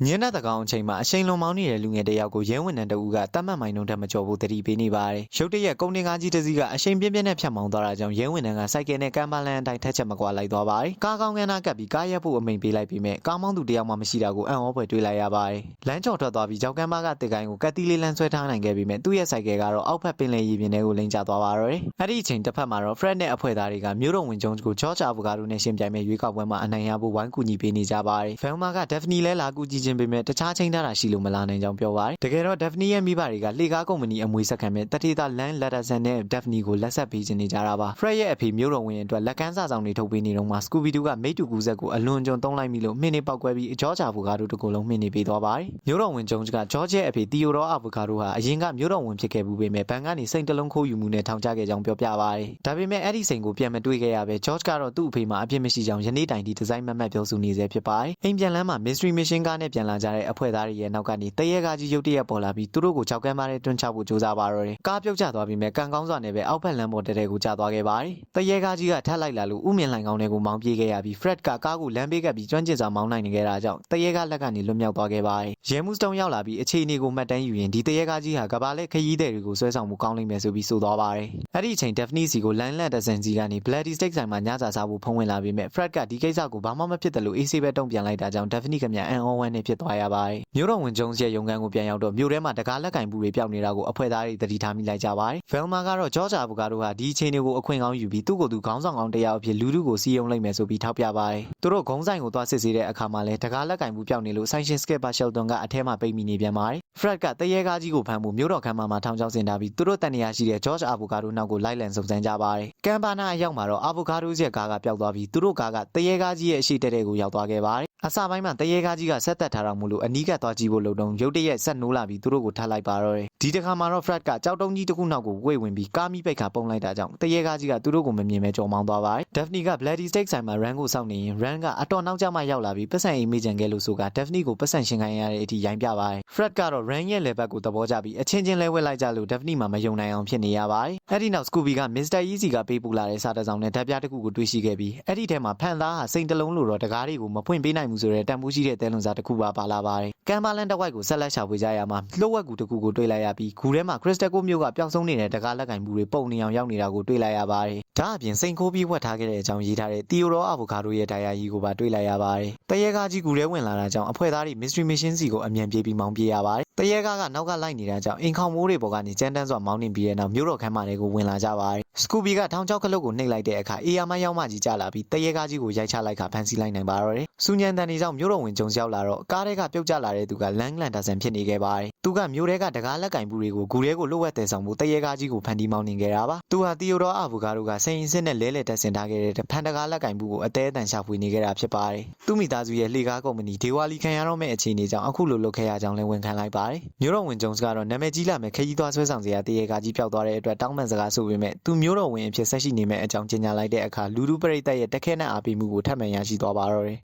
ညနေတကောင်အချိန်မှာအရှိန်လွန်မောင်းနေတဲ့လူငယ်တယောက်ကိုရဲဝန်ထမ်းတအူးကတတ်မှတ်မိုင်းနှုံးတက်မကျော်ဖို့တတိပေးနေပါတယ်။ရုတ်တရက်ကုန်တင်ကားကြီးတစ်စီးကအရှိန်ပြင်းပြင်းနဲ့ဖြတ်မောင်းသွားတာကြောင့်ရဲဝန်ထမ်းကစိုက်ကယ်နဲ့ကမ်းပါလန်အတိုင်းထက်ချက်မကွာလိုက်သွားပါတယ်။ကားကောင်းကန်းနာကပ်ပြီးကားရက်ဖို့အမိန်ပေးလိုက်ပြီးမြဲကားမောင်းသူတယောက်မှမရှိတာကိုအံ့ဩဖွယ်တွေ့လိုက်ရပါတယ်။လမ်းကျော်ထွက်သွားပြီးကြောက်ကမ်းပါကတစ်ကိုင်းကိုကတ်တီးလေးလမ်းဆွဲထားနိုင်ခဲ့ပြီးမြဲသူ့ရဲ့စိုက်ကယ်ကတော့အောက်ဖက်ပင်လယ်ရေပြင်ထဲကိုလိမ့်ကျသွားပါတော့တယ်။အဲ့ဒီအချိန်တစ်ဖက်မှာတော့ Fred နဲ့အဖွဲ့သားတွေကမြို့တော်ဝင်ကျုံးကို George Avocado နဲ့ရှင်ပြိုင်မဲ့ရွေးကောက်ပွဲမှာအနိုင်ရဖို့ဝိုင်းကူညီပေးနေကြပါတယ်။ Velma က Daphne လဲလာကူကြည့်ခြင်းပေမဲ့တခြားချိန်ထားတာရှိလို့မလာနိုင်ကြောင်းပြောပါတယ်။တကယ်တော့ Daphne ရဲ့မိဘတွေကလှေကားကုမ္ပဏီအမွေဆက်ခံမဲ့တတိသား Land Latterson နဲ့ Daphne ကိုလက်ဆက်ပေးခြင်းနေကြတာပါ။ Fred ရဲ့အဖေမြို့တော်ဝင်အတွက်လက်ကမ်းစာဆောင်တွေထုတ်ပေးနေတော့မှ Scooby-Doo ကမိတ်တူကူးဆက်ကိုအလွန်ကျွံသုံးလိုက်မိလို့မှင်းနေပောက်ကွဲပြီး George Avocado တကူလုံးမှင်းနေပေးသွားပါတယ်။မြို့တော်ဝင်ကျုံးက George ရဲ့အဖေ Theodore Avocado ဟာအရင်ကမြို့တော်ဝင်ဖြစ်ခဲ့ဘူးပေမဲ့ဘဏ်ကနေစိန်တလုံးခိုးယူမှုနဲ့ထောင်ချခဲ့ကြောင်းပြောပြပါတယ်။ဒါပေမဲ့အဲ့ဒီစိန်ကိုပြန်မတွေ့ခဲ့ရပဲ George ကတော့သူ့အဖေမှာအပြစ်မရှိကြောင်းယနေ့တိုင်ဒီဒီဇိုင်းမတ်ပြောဆိုနေစေဖြစ်ပါတယ်။အိမ်ပြန်လမ်းမှာ Mystery Mission ကားနဲ့ပြန်လာကြတဲ့အဖွဲ့သားတွေရဲ့နောက်ကနေတရဲကားကြီးရုတ်တရက်ပေါ်လာပြီးသူတို့ကိုကြောက်ကမ်းပါးတဲ့တွန်းချဖို့ကြိုးစားပါတော့တယ်။ကားပြုတ်ကျသွားပြီးမြဲကန်ကောင်းစွာနဲ့ပဲအောက်ဖက်လမ်းပေါ်တဲကိုကျသွားခဲ့ပါတယ်။တရဲကားကြီးကထပ်လိုက်လာလို့ဥမြင့်လှိုင်ကောင်းတွေကိုမောင်းပြေးခဲ့ရပြီး Fred ကကားကိုလမ်းဘေးကပ်ပြီးကျွမ်းကျင်စွာမောင်းနိုင်နေခဲ့တာကြောင့်တရဲကားလက်ကနေလွတ်မြောက်သွားခဲ့ပါတယ်။ရဲမှုစတုံးရောက်လာပြီးအခြေအနေကိုမှတ်တမ်းယူရင်ဒီတရဲကားကြီးဟာကဘာလက်ခရီးသည်တွေကိုဆွဲဆောင်မှုကောင်းလိမ့်မယ်ဆိုပြီးဆိုသွားပါတယ်။အဲ့ဒီအချိန် Daphne စီကို Land Latterson ကြီးကနေ Bloody Steak ဆိုင်မှာညစာစားဖို့ဖုန်းဝင်လာပြီးမြဲ Fred ကဒီကိစ္စကိုဘာမှမဖြစ်တယ်လို့အေးဆေးပဲတုံ့ပြန်လိုက်တာကြောင့် Daphne ကမြန်အန်အောဝမ်းနဲ့ဖြစ်သွားရပါတယ်။မြို့တော်ဝင်ကျုံးရဲ့ရုံခန်းကိုပြန်ရောက်တော့မြို့ထဲမှာတကားလက်ကင်ဘူးတွေပျောက်နေတာကိုအဖွဲ့သားတွေသတိထားမိလိုက်ကြပါတယ်။ Velma ကတော့ George Avocado ဟာဒီအခြေအနေကိုအခွင့်ကောင်းယူပြီးသူ့ကိုယ်သူခေါင်းဆောင်ကောင်းတရားအဖြစ်လူထုကိုစီယုံလိုက်မယ်ဆိုပြီးထောက်ပြပါတယ်။သူတို့ဂုံးဆိုင်ကိုသွားစစ်ဆေးတဲ့အခါမှာလဲတကားလက်ကင်ဘူးပျောက်နေလို့ဆိုင်ရှင် Skipper Shelton ကအထဲမှာပိတ်မိနေပြန်ပါတယ်။ Fred ကတရဲကားကြီးကိုဖမ်းဖို့မြို့တော်ခမ်းမှာထောင်ချောက်ဆင်ထားပြီးသူတို့တန်နေရရှိတဲ့ George Avocado နောက်ကိုလိုက်လံစုံစမ်းကြပါတယ်။ကမ်ပါနာအရောက်မှာတော့ Avocado ရဲ့ကားကပျောက်သွားပြီးသူတို့ကားကတရဲကားကြီးရဲ့အရှိတဲကိုရောက်သွားခဲ့ပါတယ်။အစပိုင်းမှာတရဲကားကြီးကဆက်သက်ထားတော်မူလို့အနီးကပ်သွားကြည့်ဖို့လုံတုံရုတ်တရက်ဆက်နိုးလာပြီးသူတို့ကိုထပ်လိုက်ပါတော့တယ်။ဒီတခါမှာတော့ Fred ကကြောက်တုံးကြီးတစ်ခုနောက်ကိုဝေ့ဝင်ပြီးကားမိပိတ်ခါပုံလိုက်တာကြောင့်တရဲကားကြီးကသူတို့ကိုမမြင်မဲကြော်မောင်းသွားပါတယ်။ Daphne က Bloody Steak ဆိုင်မှာ Run ကိုစောင့်နေရင် Run ကအတော်နောက်ကျမှရောက်လာပြီးပတ်စံအိမ်မေးချင်ခဲ့လို့ဆိုက Daphne ကိုပတ်စံရှင်ခိုင်းရတဲ့အထိရိုင်းပြပါတယ်။ Fred ကတော့ Run ရဲ့လေဘက်ကိုသဘောကျပြီးအချင်းချင်းလဲဝဲလိုက်ကြလို့ Daphne မှာမယုံနိုင်အောင်ဖြစ်နေရပါတယ်။အဲ့ဒီနောက် Scooby က Mr. Easy ကပေးပူလာတဲ့စာတစောင်နဲ့ဓာတ်ပြားတစ်ခုကိုတွေ့ရှိခဲ့ပြီးအဲ့ဒီထဲမှာဖန်သားဟာစိန်တလုံးလိုတော့တကားတွေကိုမဖွင့်ပေးနိုင်ဘူးဆိုတဲ့တန်ဖိုးရှိတဲ့တဲလွန်စာတစ်ခုပါလာပါတယ်။ကမ်ဘာလန်တစ်ဝိုက်ကိုဆက်လက်ရှာဖွေကြရမှာလှုပ်ဝက်ကူတစ်ခုကိုတွေ့လိုက်ရပြီးဂူထဲမှာ Crystal ကိုမျိုးကပျောက်ဆုံးနေတဲ့တကားလက်ကင်ဘူးတွေပုံနေအောင်ရောက်နေတာကိုတွေ့လိုက်ရပါတယ်။ဒါအပြင်စိန်ခိုးပြီးဝတ်ထားခဲ့တဲ့အကြောင်းရေးထားတဲ့ Theodore Avocado ရဲ့ဒိုင်ယာရီကိုပါတွေ့လိုက်ရပါတယ်။တရဲကားကြီးဂူထဲဝင်လာတာကြောင့်အဖွဲ့သားတွေ Mystery Mission စီကိုအမြန်ပြေးပြီးမောင်းပြေးရပါတယ်။တရဲကားကနောက်ကလိုက်နေတာကြောင့်အင်ခေါင်မိုးတွေပေါ်ကနေကြမ်းတမ်းစွာမောင်းနှင်ပြီးတဲ့နောက်မြို့တော်ခမ်းမတွေကိုဝင်လာကြပါတယ်။ Scooby ကထောင်ချောက်ခလုတ်ကိုနှိပ်လိုက်တဲ့အခါအေယာမရောက်မှကြီးကျလာပြီးတရဲကားကြီးကိုရိုက်ချလိုက်ခါဖမ်းဆီးလိုက်နိုင်ပါတော့တယ်။စူညံတန်တွေကြောင့်မြို့တော်ဝင်ကျုံရောက်လာတော့ကားထဲကပြုတ်ကျလာတဲ့သူက Land Latterson ဖြစ်နေခဲ့ပါတယ်။သူကမြို့ထဲကတကားလက်ကင်ဘူးတွေကိုဂူထဲကိုလှုပ်ဝက်တယ်ဆောင်ဖို့တရဲကားကြီးကိုဖန်တီးမောင်းနှင်ခဲ့တာပါ။သူဟာ Theodore Avocado ကစိန်ရင်စစ်နဲ့လဲတက်ဆင်ထားခဲ့တဲ့ဖန်တကားလက်ကင်ဘူးကိုအသေးအတန်ရှာဖွေနေခဲ့တာဖြစ်ပါတယ်။သူ့မိသားစုရဲ့လှေကားကုမ္ပဏီဒေဝါလီခံရတော့မဲ့အခြေအနေကြောင့်အခုလိုလုပ်ခဲ့ရကြောင်းလည်းဝန်ခံလိုက်ပါတယ်။မြို့တော်ဝင်ကျုံကတော့နာမည်ကြီးလာမဲ့ခရီးသွားဆွဲဆောင်စရာတရဲကားကြီးပျောက်သွားတဲ့အတွက်တောင်းပန်စကားဆိုပေမဲ့သူမြို့တော်ဝင်အဖြစ်ဆက်ရှိနေမဲ့အကြောင်းကြေညာလိုက်တဲ့အခါလူထုပရိသတ်ရဲ့တက်ခဲနဲ့အားပေးမှုကိုထပ်မံရရှိသွားပါတော့တယ်။